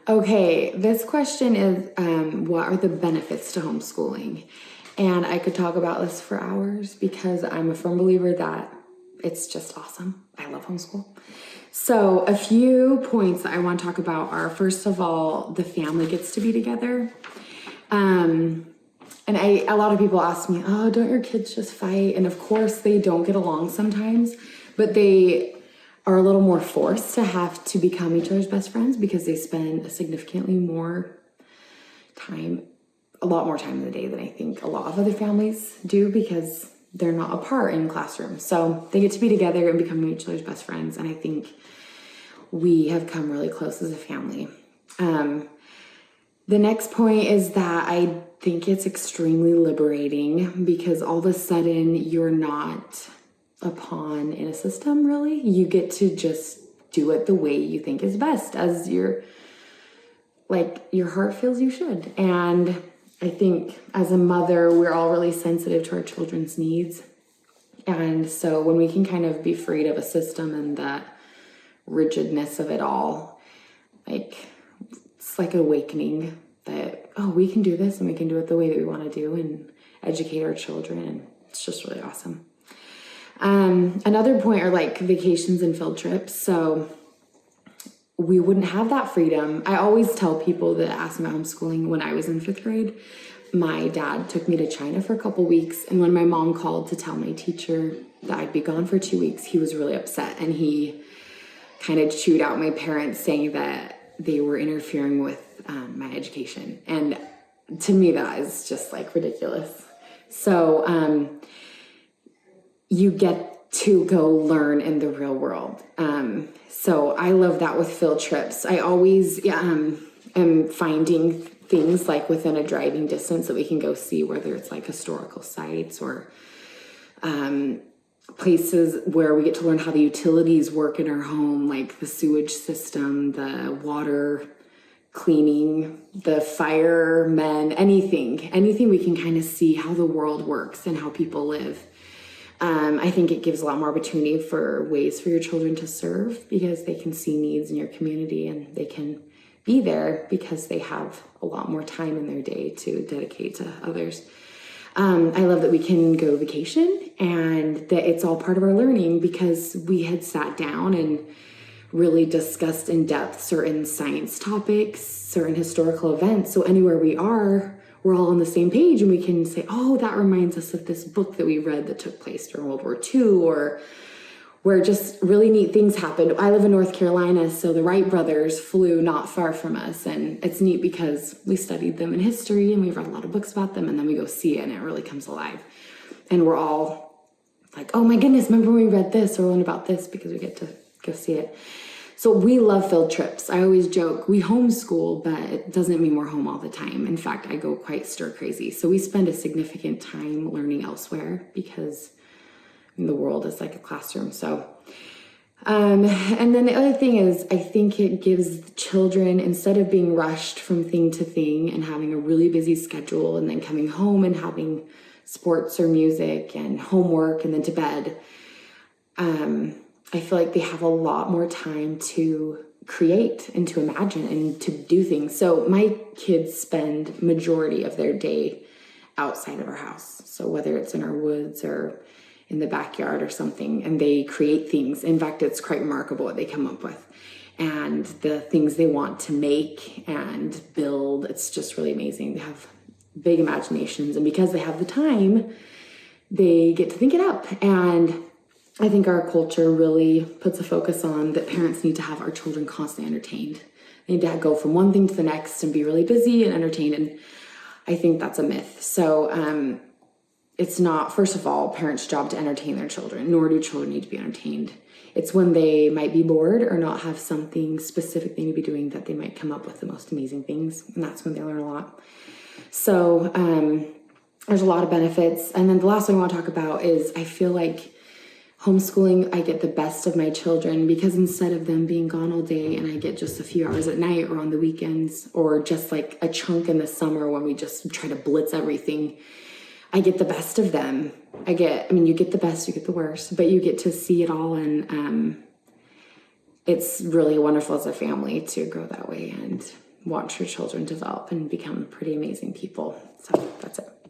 Okay, this question is what are the benefits to homeschooling? And I could talk about this for hours because I'm a firm believer that it's just awesome. I love homeschool. So, a few points that I want to talk about are first of all, the family gets to be together. And a lot of people ask me, oh, don't your kids just fight? And of course, they don't get along sometimes, but they are a little more forced to have to become each other's best friends because they spend a significantly more time, a lot more time in the day than I think a lot of other families do because they're not apart in classrooms. So they get to be together and become each other's best friends. And I think we have come really close as a family. The next point is that I think it's extremely liberating because all of a sudden you're not a pawn in a system, really. You get to just do it the way you think is best as your heart feels you should. And I think as a mother, we're all really sensitive to our children's needs. And so when we can kind of be freed of a system and that rigidness of it all, it's like awakening that, oh, we can do this and we can do it the way that we want to do and educate our children. And it's just really awesome. Another point are like vacations and field trips. So we wouldn't have that freedom. I always tell people that ask me about homeschooling when I was in 5th grade, my dad took me to China for a couple weeks. And when my mom called to tell my teacher that I'd be gone for 2 weeks, he was really upset. And he kind of chewed out my parents saying that they were interfering with my education. And to me, that is just like ridiculous. So you get to go learn in the real world. So I love that with field trips. I always am finding things like within a driving distance that we can go see, whether it's like historical sites or places where we get to learn how the utilities work in our home, like the sewage system, the water cleaning, the firemen, anything we can kind of see how the world works and how people live. I think it gives a lot more opportunity for ways for your children to serve because they can see needs in your community and they can be there because they have a lot more time in their day to dedicate to others. I love that we can go vacation and that it's all part of our learning because we had sat down and really discussed in depth certain science topics, certain historical events. So anywhere we are, we're all on the same page and we can say, oh, that reminds us of this book that we read that took place during World War II, or where just really neat things happened. I live in North Carolina, so the Wright brothers flew not far from us. And it's neat because we studied them in history and we've read a lot of books about them, and then we go see it and it really comes alive. And we're all like, oh my goodness, remember when we read this or learned about this, because we get to go see it. So we love field trips. I always joke, we homeschool, but it doesn't mean we're home all the time. In fact, I go quite stir crazy. So we spend a significant time learning elsewhere because the world is like a classroom. So, and then the other thing is, I think it gives children, instead of being rushed from thing to thing and having a really busy schedule and then coming home and having sports or music and homework and then to bed, I feel like they have a lot more time to create and to imagine and to do things. So my kids spend majority of their day outside of our house. So whether it's in our woods or in the backyard or something, and they create things. In fact, it's quite remarkable what they come up with and the things they want to make and build. It's just really amazing. They have big imaginations, and because they have the time, they get to think it up. And I think our culture really puts a focus on that parents need to have our children constantly entertained. They need to go from one thing to the next and be really busy and entertained. And I think that's a myth. So it's not, first of all, parents' job to entertain their children, nor do children need to be entertained. It's when they might be bored or not have something specific they need to be doing that they might come up with the most amazing things. And that's when they learn a lot. So there's a lot of benefits. And then the last thing I want to talk about is I feel like homeschooling, I get the best of my children because instead of them being gone all day and I get just a few hours at night or on the weekends or just like a chunk in the summer when we just try to blitz everything, I get the best of them. You get the best, you get the worst, but you get to see it all. And it's really wonderful as a family to grow that way. And watch your children develop and become pretty amazing people. So that's it.